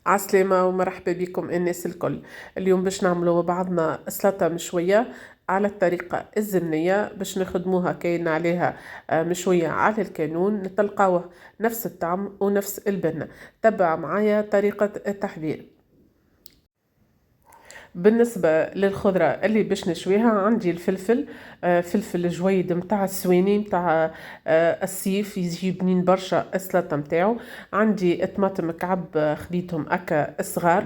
عسلامة ومرحبا بكم الناس الكل. اليوم باش نعملوا بعضنا سلطة مشوية على الطريقة الزمنية باش نخدموها كاين عليها مشوية على الكانون نتلقاوه نفس الطعم ونفس البنة. تبع معايا طريقة التحضير. بالنسبة للخضرة اللي باش نشويها عندي الفلفل، فلفل جويد متاع السويني متاع الصيف يجي بنين برشا السلطة متاعو. عندي الطماطم مكعب خديتهم أكا صغار.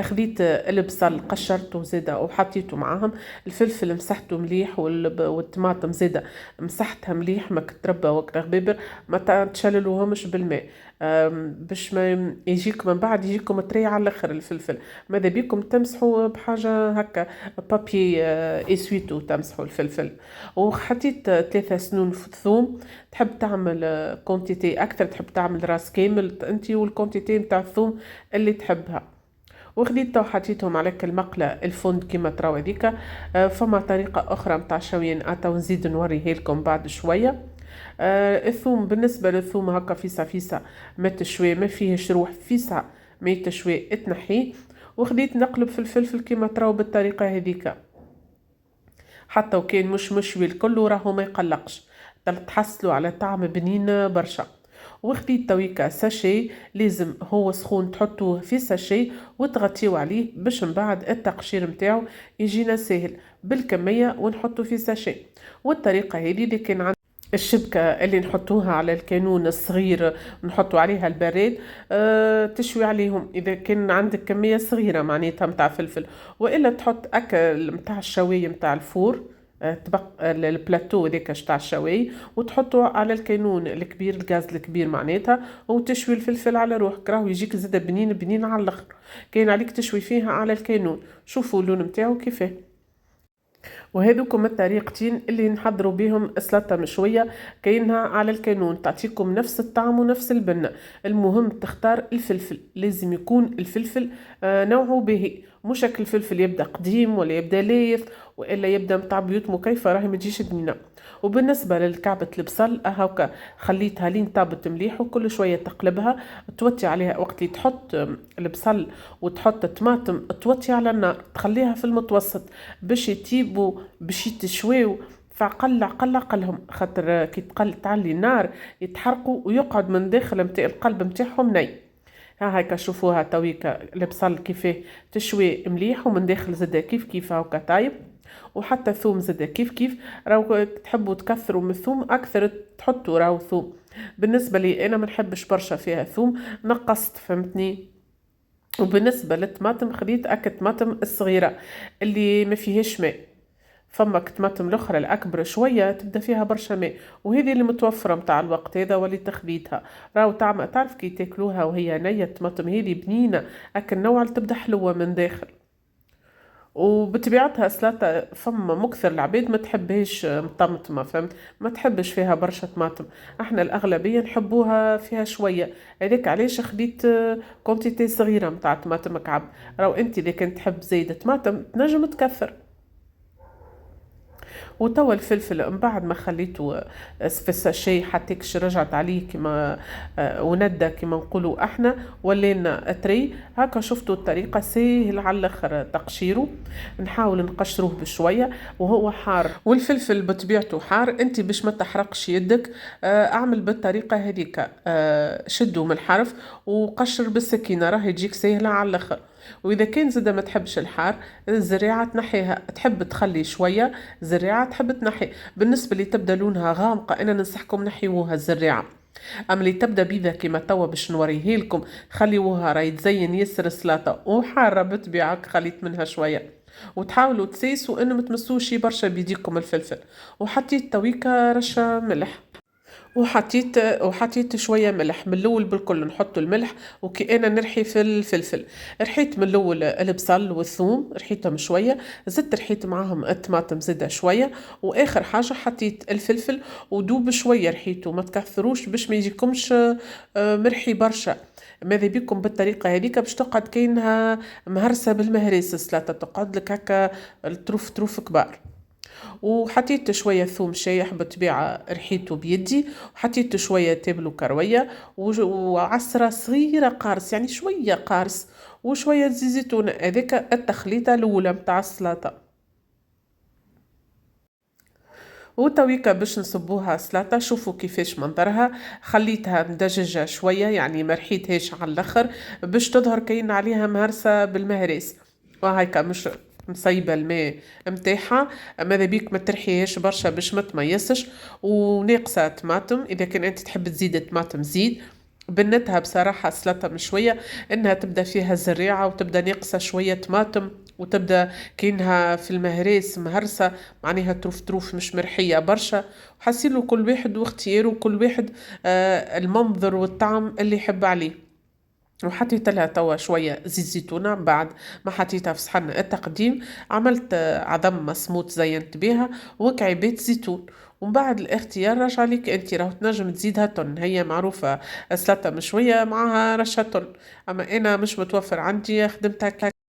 خديت البصل قشرته زيادة وحطيته معاهم. الفلفل مسحته مليح والطماطم زيادة مسحتها مليح ما كتربى وكرا غبيبر ما تشللوهمش بالماء. باش ما يجيك من بعد يجيكم طري على الاخر الفلفل. ماذا بيكم تمسحوا بحاجه هكا بابي اسويتو تمسحوا الفلفل. وحطيت 3 سنون ثوم. تحب تعمل كونتيتي اكثر تحب تعمل راس كامل انت والكونتيتي نتاع الثوم اللي تحبها. وخديت وحطيتهم على المقلة الفوند كيما تراو هذيك. فما طريقة أخرى متاع شويين نزيد نوريه لكم بعد شوية. الثوم بالنسبة للثوم هكا فيسا فيسا ما تشوي ما فيه شروح فيسا ما يتشوي اتنحيه. وخديت نقلب في الفلفل كيما تراو بالطريقة هذيك. حتى وكان مش مشوي الكل راهو ما يقلقش تحصلوا على طعم بنين برشا. وخديت تويكا ساشي لازم هو سخون تحطوه في ساشي وتغطيو عليه باش من بعد التقشير متاعو يجينا سهل بالكمية ونحطو في ساشي. والطريقة هذه اللي كان الشبكة اللي نحطوها على الكانون الصغير نحطوا عليها البراد. تشوي عليهم إذا كان عندك كمية صغيرة معناتها متاع فلفل. وإلا تحط أكل متاع الشواية متاع الفور. تبقى البلاتو ذيك تاع الشواي وتحطه على الكانون الكبير الغاز الكبير معناتها وتشوي الفلفل على روحك راهو يجيك زاده بنين بنين على الاخر. كاين عليك تشوي فيها على الكانون. شوفوا اللون متاعو كيفاه. وهذوكم الطريقتين اللي نحضروا بهم سلطة مشوية كاينها على الكانون تعطيكم نفس الطعم ونفس البنة. المهم تختار الفلفل لازم يكون الفلفل نوعه باهي مش الفلفل يبدا قديم ولا يبدا لايث والا يبدا متاع بيوت مكيفه راهي ما تجيش بنينه. وبالنسبه للكعبه البصل هاكا خليتها لين طابت مليح وكل شويه تقلبها توطي عليها وقت اللي تحط البصل وتحط الطماطم توطي على النار تخليها في المتوسط باش يطيبوا باش يتشويو. فقلهم خاطر كي تعلي النار يتحرقوا ويقعد من داخل متاع القلب متاعهم ني. ها هيك شوفوها تويكا البصل كيفاه تشوي مليح ومن داخل زدا كيف كيف هاكا طايب. وحتى الثوم زدا كيف كيف راهو تحبوا تكثروا من الثوم اكثر تحطوا راهو ثوم. بالنسبه لي انا ما نحبش برشا فيها ثوم نقصت فهمتني. وبالنسبه للطماطم خديت طماطم الصغيره اللي ما فيهاش ماء. فما طماطم الاخرى الاكبر شويه تبدا فيها برشا ماء وهذه اللي متوفره متاع الوقت هذا واللي تخديتها. راهو تعرف كي تاكلوها وهي نيه الطماطم هذه بنينه اكل النوع اللي تبدا حلوه من داخل. وبطبيعتها سلطة فما مكثر العباد ما تحبهاش مطمطمة فهمت ما تحبش فيها برشا طماطم. احنا الأغلبية نحبوها فيها شوية. هذاك علاش خديت كونتيتي صغيرة متاع طماطم مكعب. راهو انت اذا كنت تحب زايدة طماطم تنجم تكثر. وتوا الفلفل من بعد ما خليته في الساشي حتىكش رجعت عليه كما وندى كما نقولوا احنا ولينا اتري هكا شفتوا الطريقه سهل على الاخر تقشيره. نحاول نقشروه بشويه وهو حار والفلفل بطبيعته حار انت باش ما تحرقش يدك. اعمل بالطريقه هذيك. شدوا من الحرف وقشر بالسكينه راهي تجيك سهله على الاخر. واذا كان زاده ما تحبش الحار الزريعه تنحيها تحب تخلي شويه زريعه تحب تنحي. بالنسبه اللي تبدا لونها غامقه انا ننصحكم نحيوها الزريعه. اما اللي تبدا بيضه كيما توا باش نوريه لكم خليوها راهي تزين يسر السلطه وحاره بطبيعك خليت منها شويه. وتحاولوا تسيسوا انه متمسوش برشا بيديكم الفلفل. وحطيت تويكا رشه ملح. وحطيت شويه ملح من الاول بالكل نحط الملح. وكي انا نرحي في الفلفل رحيت من الاول البصل والثوم رحيتهم شويه. زدت رحيت معاهم الطماطم زدها شويه. واخر حاجه حطيت الفلفل ودوب شويه رحيته ما تكثروش باش ما يجيكمش مرحي برشا. ماذا بيكم بالطريقه هذيك باش تقعد كاينها مهرسه بالمهريس السلطه تقعد لك هكا الطروف كبار. وحطيت شوية ثوم شايح بالطبيعة ريحته بيدي، وحطيت شوية تابل وكروية وعصرة صغيرة قارص، يعني شوية قارص، وشوية زيت زيتون. هذيك التخليطة الأولى متاع السلطة. وتويكا باش نصبوها سلطة، شوفوا كيفاش منظرها. خليتها مدججة شوية، يعني ما رحيتهاش على الاخر، باش تظهر كاين عليها مهرسة بالمهريس. وهيكا مش مصيبة الماء متاعها. ماذا بيك ما ترحيهاش برشا باش ما تميسش. وناقصة طماطم، اذا كان انت تحب تزيد طماطم زيد. بنتها بصراحة سلطة مشوية انها تبدا فيها زريعة وتبدا ناقصة شوية طماطم، وتبدا كأنها في المهريس مهرسة، معناها تروف تروف مش مرحية برشا. وحسيلو كل واحد واختياره، وكل واحد المنظر والطعم اللي يحب عليه. وحطيت لها توا شوية زيت زيتونة بعد ما حطيتها في صحن التقديم. عملت عظم مسموط زينت بيها وكعبات زيتون. ومن بعد الاختيار رجع لك انت، راهو تنجم تزيدها تن، هي معروفة سلطة مشوية معها رشة تن، اما انا مش متوفر عندي خدمتها